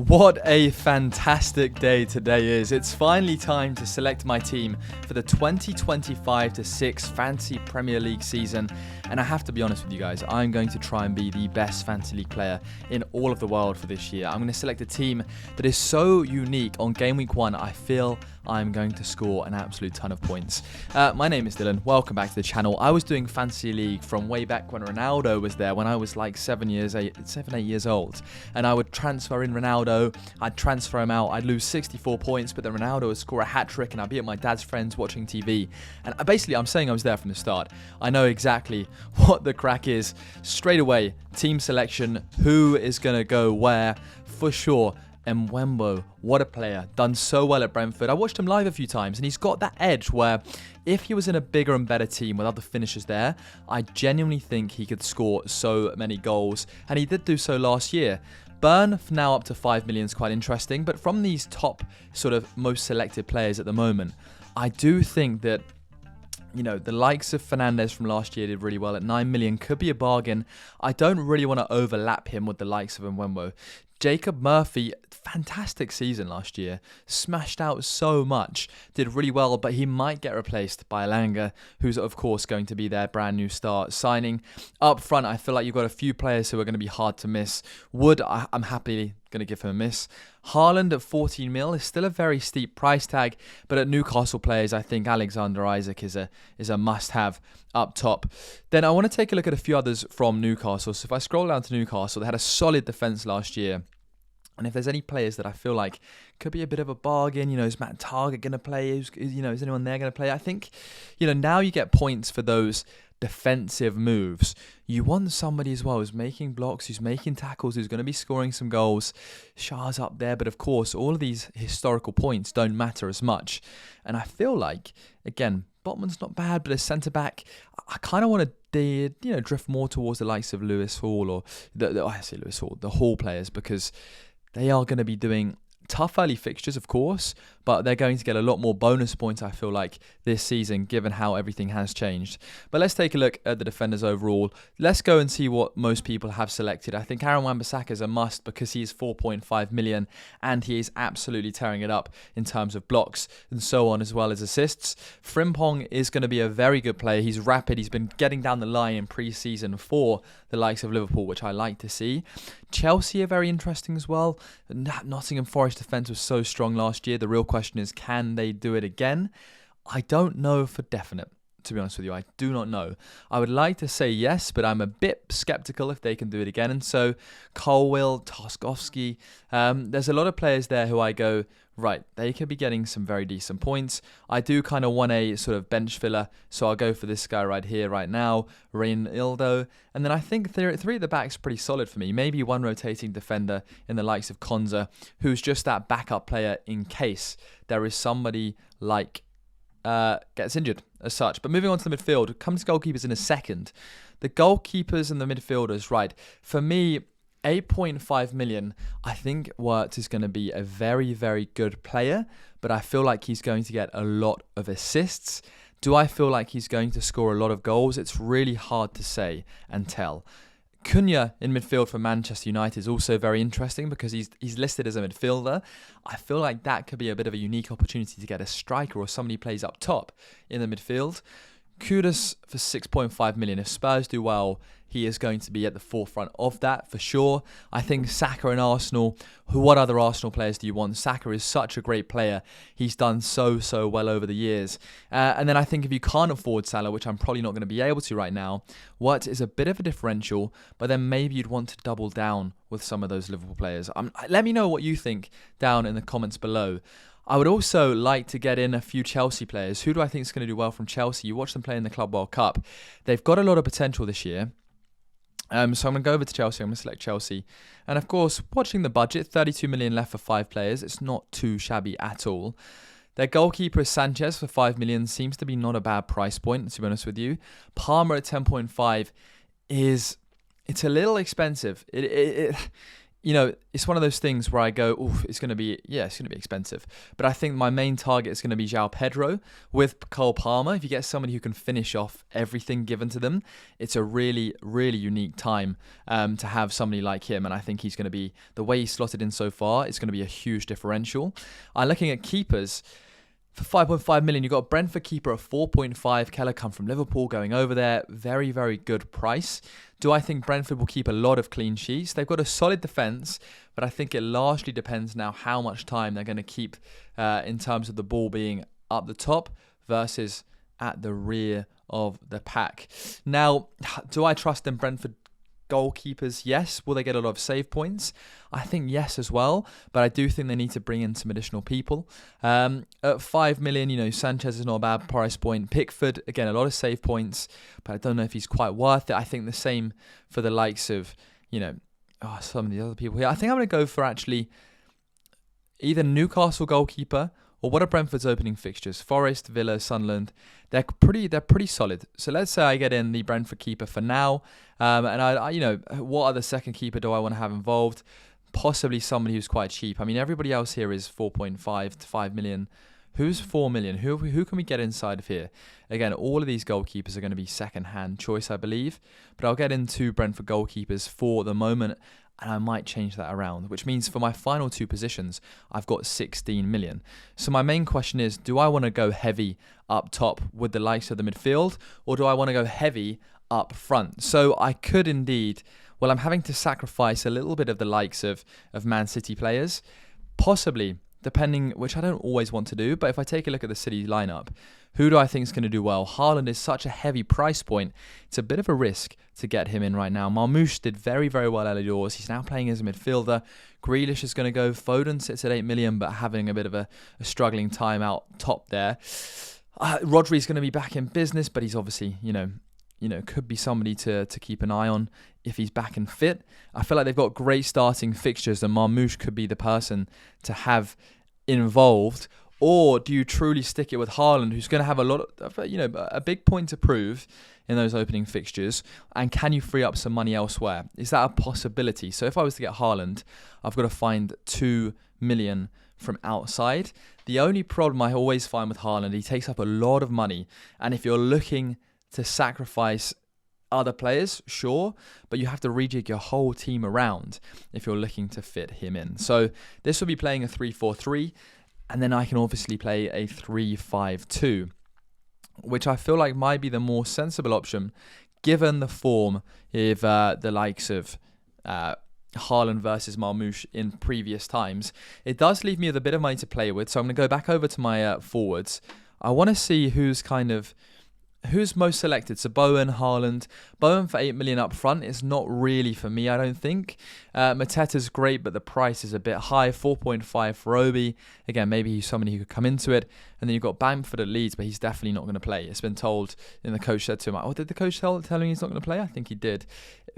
What a fantastic day today is. It's finally time to select my team for the 2025-6 Fantasy Premier League season. And I have to be honest with you guys, I'm going to try and be the best Fantasy League player in all of the world for this year. I'm going to select a team that is so unique. On Game Week 1, I feel I'm going to score an absolute ton of points. My name is Dylan. Welcome back to the channel. I was doing Fantasy League from way back when Ronaldo was there, when I was like 7, 8 years old. And I would transfer in Ronaldo, I'd transfer him out, I'd lose 64 points, but then Ronaldo would score a hat-trick and I'd be at my dad's friends watching TV. And basically, I'm saying I was there from the start. I know exactly what the crack is. Straight away, team selection, who is going to go where, for sure. Mbeumo, what a player, done so well at Brentford. I watched him live a few times and he's got that edge where if he was in a bigger and better team with other finishers there, I genuinely think he could score so many goals, and he did do so last year. Burn now up to 5 million is quite interesting, but from these top sort of most selected players at the moment, I do think that the likes of Fernandes from last year did really well at 9 million, could be a bargain. I don't really want to overlap him with the likes of Mbeumo. Jacob Murphy, fantastic season last year, smashed out so much, did really well, but he might get replaced by Elanga, who's of course going to be their brand new star signing. Up front, I feel like you've got a few players who are going to be hard to miss. Wood, I'm happily going to give him a miss. Haaland at 14 mil is still a very steep price tag, but at Newcastle players, I think Alexander Isak is a must-have up top. Then I want to take a look at a few others from Newcastle. So if I scroll down to Newcastle, they had a solid defence last year. And if there's any players that I feel like could be a bit of a bargain, is Matt Targett going to play? Is anyone there going to play? I think, now you get points for those defensive moves. You want somebody as well who's making blocks, who's making tackles, who's going to be scoring some goals. Shah's up there, but of course, all of these historical points don't matter as much. And I feel like, again, Botman's not bad, but as centre-back, I kind of want to drift more towards the likes of Lewis Hall or the Hall players, because they are going to be doing tough early fixtures, of course, but they're going to get a lot more bonus points, I feel like, this season, given how everything has changed. But let's take a look at the defenders overall. Let's go and see what most people have selected. I think Aaron Wan-Bissaka is a must because he is 4.5 million and he is absolutely tearing it up in terms of blocks and so on, as well as assists. Frimpong is going to be a very good player. He's rapid. He's been getting down the line in pre-season for the likes of Liverpool, which I like to see. Chelsea are very interesting as well. Nottingham Forest defence was so strong last year. The real question is, can they do it again? I don't know for definite, to be honest with you. I do not know. I would like to say yes, but I'm a bit sceptical if they can do it again. And so Colwill, Tarkowski, there's a lot of players there who I go, right, they could be getting some very decent points. I do kind of want a sort of bench filler, so I'll go for this guy right here, right now, Reynaldo. And then I think three at the back is pretty solid for me. Maybe one rotating defender in the likes of Konza, who's just that backup player in case there is somebody like gets injured as such. But moving on to the midfield, come to goalkeepers in a second. The goalkeepers and the midfielders, right, for me, 8.5 million, I think Wirtz is going to be a very, very good player, but I feel like he's going to get a lot of assists. Do I feel like he's going to score a lot of goals? It's really hard to say and tell. Cunha in midfield for Manchester United is also very interesting because he's listed as a midfielder. I feel like that could be a bit of a unique opportunity to get a striker or somebody who plays up top in the midfield. Kudus for 6.5 million. If Spurs do well, he is going to be at the forefront of that for sure. I think Saka in Arsenal, what other Arsenal players do you want? Saka is such a great player. He's done so well over the years. And then I think if you can't afford Salah, which I'm probably not going to be able to right now, what is a bit of a differential, but then maybe you'd want to double down with some of those Liverpool players. Let me know what you think down in the comments below. I would also like to get in a few Chelsea players. Who do I think is going to do well from Chelsea? You watch them play in the Club World Cup. They've got a lot of potential this year. So I'm going to go over to Chelsea. I'm going to select Chelsea. And of course, watching the budget, 32 million left for 5 players. It's not too shabby at all. Their goalkeeper is Sanchez for 5 million. Seems to be not a bad price point, to be honest with you. Palmer at 10.5 it's a little expensive. it's one of those things where I go, oof, it's going to be expensive. But I think my main target is going to be João Pedro with Cole Palmer. If you get somebody who can finish off everything given to them, it's a really, really unique time to have somebody like him. And I think he's going to be, the way he's slotted in so far, it's going to be a huge differential. I'm looking at keepers. For 5.5 million, you've got a Brentford keeper at 4.5. Keller come from Liverpool, going over there. Very, very good price. Do I think Brentford will keep a lot of clean sheets? They've got a solid defence, but I think it largely depends now how much time they're going to keep in terms of the ball being up the top versus at the rear of the pack. Now, do I trust in Brentford goalkeepers? Yes. Will they get a lot of save points? I think yes as well, but I do think they need to bring in some additional people. At 5 million, Sanchez is not a bad price point. Pickford, again, a lot of save points, but I don't know if he's quite worth it. I think the same for the likes of, some of the other people here. I think I'm going to go for actually either Newcastle goalkeeper or what are Brentford's opening fixtures? Forest, Villa, Sunderland. They're pretty solid. So let's say I get in the Brentford keeper for now. And what other second keeper do I want to have involved? Possibly somebody who's quite cheap. I mean, everybody else here is 4.5 to 5 million. Who's 4 million? Who can we get inside of here? Again, all of these goalkeepers are going to be second-hand choice, I believe. But I'll get into Brentford goalkeepers for the moment, and I might change that around, which means for my final two positions, I've got 16 million. So my main question is, do I want to go heavy up top with the likes of the midfield, or do I want to go heavy up front? So I could indeed, well, I'm having to sacrifice a little bit of the likes of Man City players, possibly, depending, which I don't always want to do, but if I take a look at the City lineup, who do I think is going to do well? Haaland is such a heavy price point. It's a bit of a risk to get him in right now. Marmoush did very, very well early doors. He's now playing as a midfielder. Grealish is going to go. Foden sits at 8 million, but having a bit of a struggling time out top there. Rodri's going to be back in business, but he's obviously, could be somebody to keep an eye on if he's back and fit. I feel like they've got great starting fixtures, and Marmoush could be the person to have involved. Or do you truly stick it with Haaland, who's going to have a lot of, a big point to prove in those opening fixtures? And can you free up some money elsewhere? Is that a possibility? So if I was to get Haaland, I've got to find 2 million from outside. The only problem I always find with Haaland, he takes up a lot of money. And if you're looking to sacrifice other players, sure, but you have to rejig your whole team around if you're looking to fit him in. So this will be playing a 3-4-3. And then I can obviously play a 3-5-2, which I feel like might be the more sensible option, given the form of the likes of Haaland versus Marmoush in previous times. It does leave me with a bit of money to play with, so I'm going to go back over to my forwards. I want to see who's most selected. So Bowen, Haaland. Bowen for 8 million up front is not really for me, I don't think. Mateta's great, but the price is a bit high. 4.5 for Obi. Again, maybe he's somebody who could come into it. And then you've got Bamford at Leeds, but he's definitely not going to play. It's been told, and the coach said to him, did the coach tell him he's not going to play? I think he did.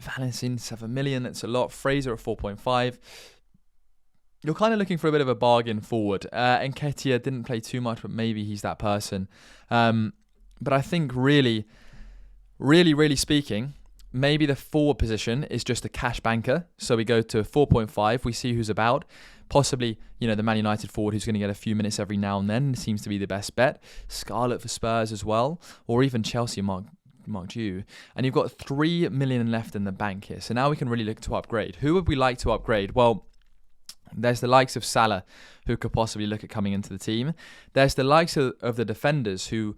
Valencin, 7 million. That's a lot. Fraser at 4.5. You're kind of looking for a bit of a bargain forward. Nketiah didn't play too much, but maybe he's that person. But I think really speaking, maybe the forward position is just a cash banker. So we go to 4.5. We see who's about. Possibly, the Man United forward who's going to get a few minutes every now and then seems to be the best bet. Scarlett for Spurs as well. Or even Chelsea, Mark Dew. And you've got 3 million left in the bank here. So now we can really look to upgrade. Who would we like to upgrade? Well, there's the likes of Salah, who could possibly look at coming into the team. There's the likes of the defenders who,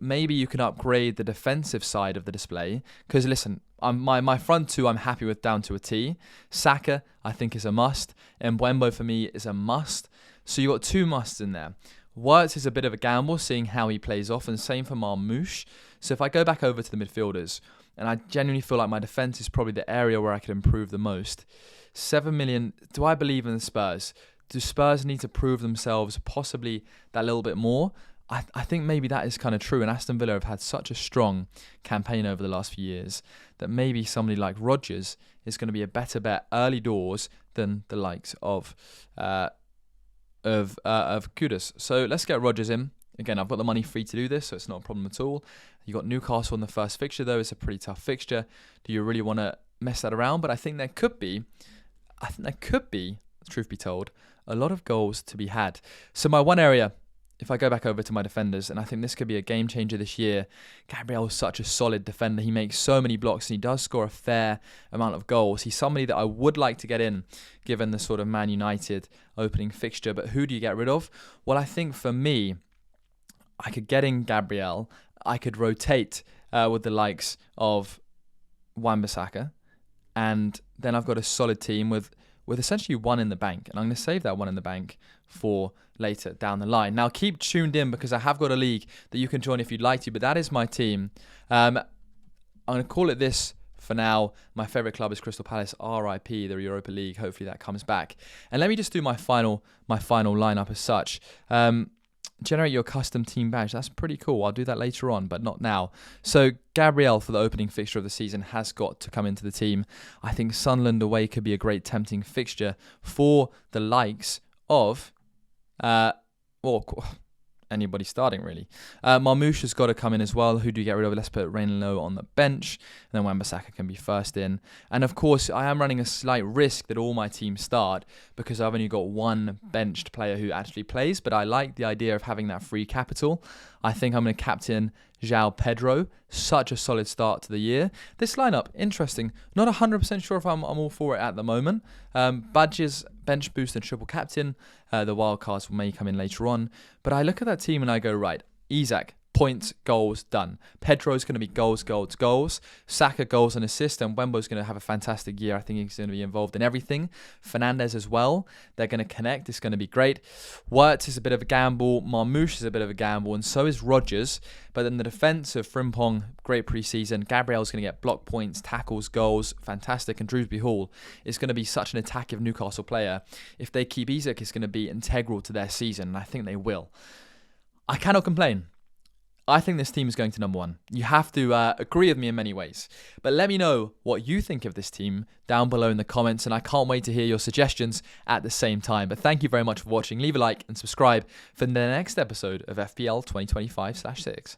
maybe you can upgrade the defensive side of the display. Because listen, my front two I'm happy with down to a T. Saka, I think, is a must. And Mbeumo for me is a must. So you've got 2 musts in there. Wirtz is a bit of a gamble, seeing how he plays off, and same for Marmoush. So if I go back over to the midfielders, and I genuinely feel like my defence is probably the area where I could improve the most. 7 million, do I believe in the Spurs? Do Spurs need to prove themselves possibly that little bit more? I think maybe that is kind of true, and Aston Villa have had such a strong campaign over the last few years that maybe somebody like Rodgers is going to be a better bet early doors than the likes of Kudus. So let's get Rodgers in. Again, I've got the money free to do this, so it's not a problem at all. You got Newcastle in the first fixture, though. It's a pretty tough fixture. Do you really want to mess that around? But I think there could be I think there could be, truth be told, a lot of goals to be had. So my one area, if I go back over to my defenders, and I think this could be a game changer this year. Gabriel is such a solid defender. He makes so many blocks and he does score a fair amount of goals. He's somebody that I would like to get in, given the sort of Man United opening fixture. But who do you get rid of? Well, I think for me, I could get in Gabriel. I could rotate with the likes of Wan-Bissaka. And then I've got a solid team with essentially one in the bank. And I'm going to save that one in the bank for later down the line. Now, keep tuned in because I have got a league that you can join if you'd like to. But that is my team. I'm going to call it this for now. My favourite club is Crystal Palace, RIP, the Europa League. Hopefully that comes back. And let me just do my final lineup as such. Generate your custom team badge. That's pretty cool. I'll do that later on, but not now. So Gabriel, for the opening fixture of the season, has got to come into the team. I think Sunderland away could be a great tempting fixture for the likes of, anybody starting really. Marmoush has got to come in as well. Who do you get rid of? Let's put Rainlow on the bench. And then Wan-Bissaka can be first in. And of course, I am running a slight risk that all my teams start because I've only got one benched player who actually plays. But I like the idea of having that free capital. I think I'm going to captain João Pedro. Such a solid start to the year. This lineup, interesting. Not 100% sure if I'm all for it at the moment. Badges, bench boost and triple captain. The wild cards may come in later on. But I look at that team and I go, right, Isak, points, goals, done. Pedro's going to be goals, goals, goals. Saka, goals and assists. And Wembo's going to have a fantastic year. I think he's going to be involved in everything. Fernandes as well. They're going to connect. It's going to be great. Wirtz is a bit of a gamble. Marmoush is a bit of a gamble. And so is Rodgers. But then the defence of Frimpong, great pre-season. Gabriel's going to get block points, tackles, goals. Fantastic. And Drewsbury Hall is going to be such an attackive Newcastle player. If they keep Isak, it's going to be integral to their season. And I think they will. I cannot complain. I think this team is going to number one. You have to agree with me in many ways. But let me know what you think of this team down below in the comments. And I can't wait to hear your suggestions at the same time. But thank you very much for watching. Leave a like and subscribe for the next episode of FPL 2025/6.